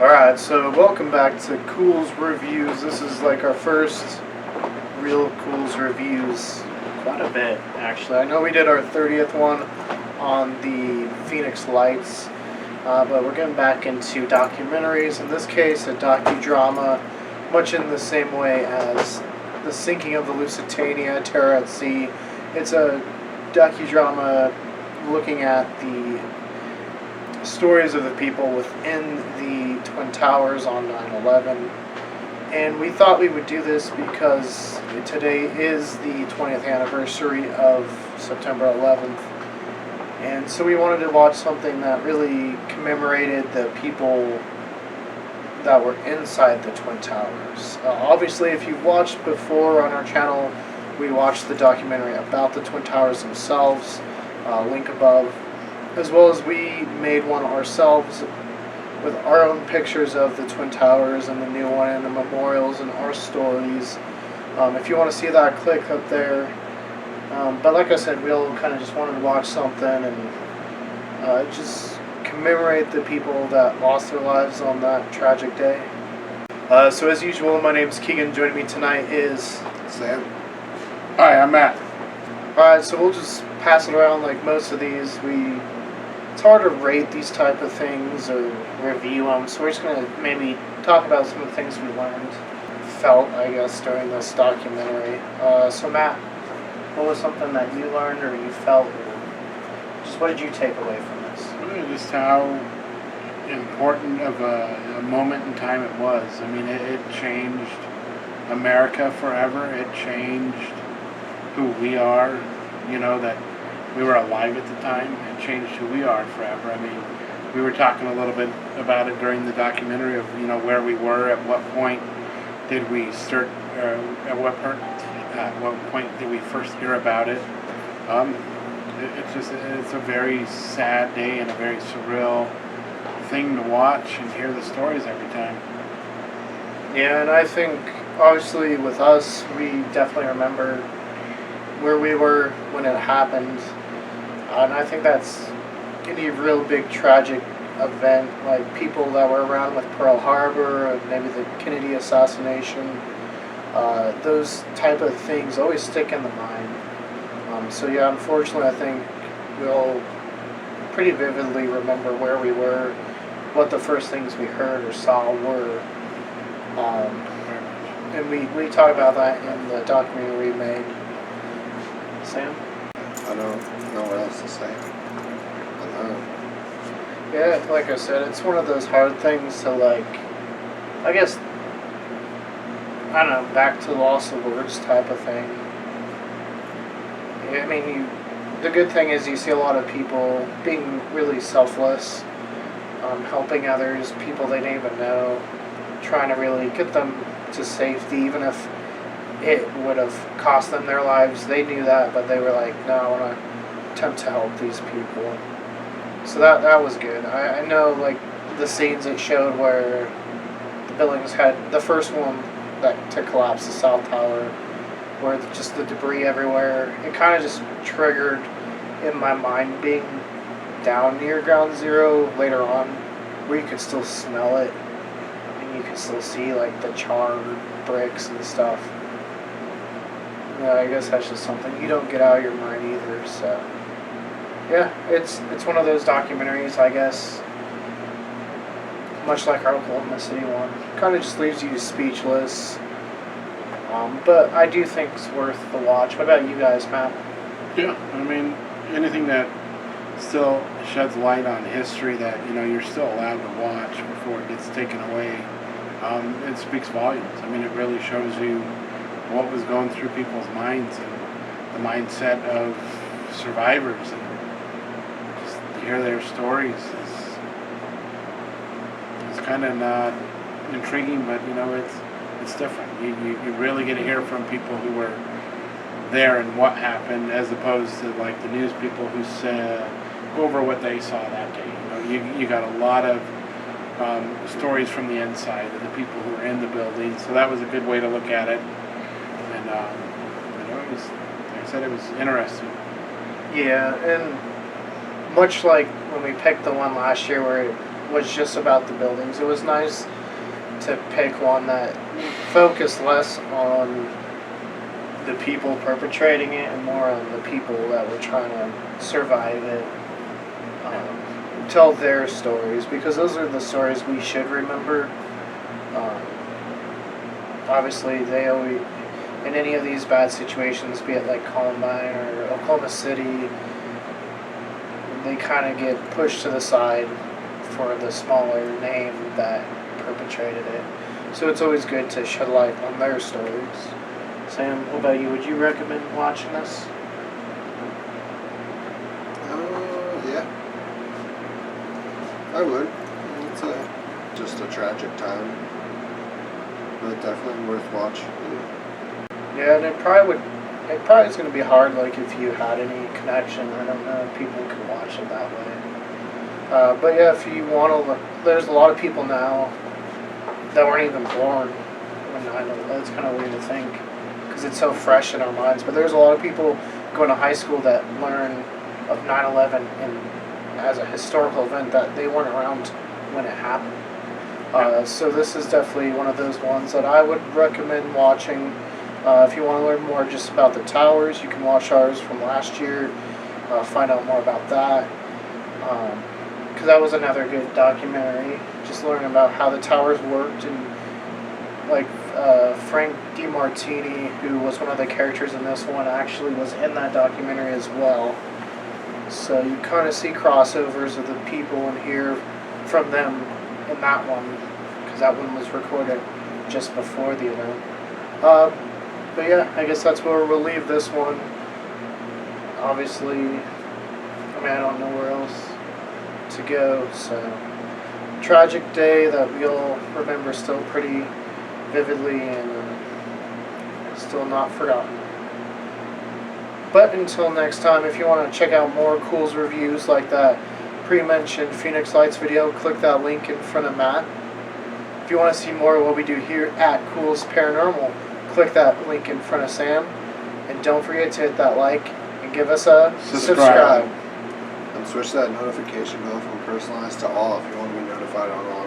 Alright, so welcome back to Culz Reviews. This is like our first real Culz Reviews. Quite a bit, actually. I know we did our 30th one on the Phoenix Lights, but we're getting back into documentaries. In this case, a docudrama, much in the same way as The Sinking of the Lusitania, Terror at Sea. It's a docudrama looking at the stories of the people within the Twin Towers on 9/11, and we thought we would do this because today is the 20th anniversary of September 11th, and so we wanted to watch something that really commemorated the people that were inside the Twin Towers. Obviously, if you've watched before on our channel, we watched the documentary about the Twin Towers themselves, link above, as well as we made one ourselves with our own pictures of the Twin Towers and the new one and the memorials and our stories. If you want to see that, click up there. But like I said, we all kind of just wanted to watch something and just commemorate the people that lost their lives on that tragic day. So as usual, my name is Keegan. Joining me tonight is Sam. Hi, I'm Matt. Alright, so we'll just pass it around like most of these. It's hard to rate these type of things or review them, so we're just going to maybe talk about some of the things we learned, felt, I guess, during this documentary. So Matt, what was something that you learned or you felt, or just what did you take away from this? Just how important of a moment in time it was. I mean, it changed America forever. It changed who we are, that we were alive at the time. It changed who we are forever. I mean, we were talking a little bit about it during the documentary of, where we were, at what point did we start, at what point did we first hear about it. It's a very sad day and a very surreal thing to watch and hear the stories every time. Yeah, and I think, obviously, with us, we definitely remember where we were when it happened. And I think that's any real big tragic event, like people that were around with Pearl Harbor, or maybe the Kennedy assassination, those type of things always stick in the mind. So yeah, unfortunately, I think we'll pretty vividly remember where we were, what the first things we heard or saw were. And we talk about that in the documentary we made. Sam? I don't know what else to say. I don't know. Yeah, like I said, it's one of those hard things to, I guess, I don't know, back to loss of words type of thing. I mean, the good thing is you see a lot of people being really selfless, helping others, people they didn't even know, trying to really get them to safety, even if it would have cost them their lives. They knew that, but they were like, no, I want to attempt to help these people. So that was good. I know, the scenes it showed where the buildings had, the first one to collapse, the South Tower, where just the debris everywhere, it kind of just triggered in my mind being down near Ground Zero later on, where you could still smell it, and you could still see, the charred bricks and stuff. Yeah, I guess that's just something you don't get out of your mind either, so. Yeah, it's one of those documentaries, I guess, much like our Oklahoma City one. Kind of just leaves you speechless. But I do think it's worth the watch. What about you guys, Matt? Yeah, I mean, anything that still sheds light on history that, you're still allowed to watch before it gets taken away, it speaks volumes. I mean, it really shows you what was going through people's minds and the mindset of survivors, and just to hear their stories is kind of not intriguing, but it's different. You really get to hear from people who were there and what happened, as opposed to the news people who go over what they saw that day. You got a lot of stories from the inside of the people who were in the building, so that was a good way to look at it. And it was, like I said, it was interesting. Yeah, and much like when we picked the one last year where was just about the buildings. It was nice to pick one that focused less on the people perpetrating it and more on the people that were trying to survive it. Tell their stories, because those are the stories we should remember. Obviously, they always, in any of these bad situations, be it like Columbine or Oklahoma City, they kind of get pushed to the side for the smaller name that perpetrated it. So it's always good to shed light on their stories. Sam, what about you? Would you recommend watching this? Yeah. I would. It's just a tragic time. But definitely worth watching. Yeah, and it probably is going to be hard, like, if you had any connection. I don't know if people can watch it that way. But yeah, if you want to, there's a lot of people now that weren't even born when 9/11. It's kind of weird to think, because it's so fresh in our minds. But there's a lot of people going to high school that learn of 9/11 as a historical event that they weren't around when it happened. So this is definitely one of those ones that I would recommend watching. If you want to learn more just about the towers, you can watch ours from last year, find out more about that. Because that was another good documentary, just learning about how the towers worked, and like Frank DiMartini, who was one of the characters in this one, actually was in that documentary as well. So you kind of see crossovers of the people and hear from them in that one, because that one was recorded just before the event. But yeah, I guess that's where we'll leave this one. Obviously, I mean, I don't know where else to go, so tragic day that we'll remember still pretty vividly and still not forgotten. But until next time, if you want to check out more Culz reviews like that pre-mentioned Phoenix Lights video, click that link in front of Matt. If you want to see more of what we do here at Culz Paranormal, click that link in front of Sam. And don't forget to hit that like and give us a subscribe. And switch that notification bell from personalized to all if you want to be notified on all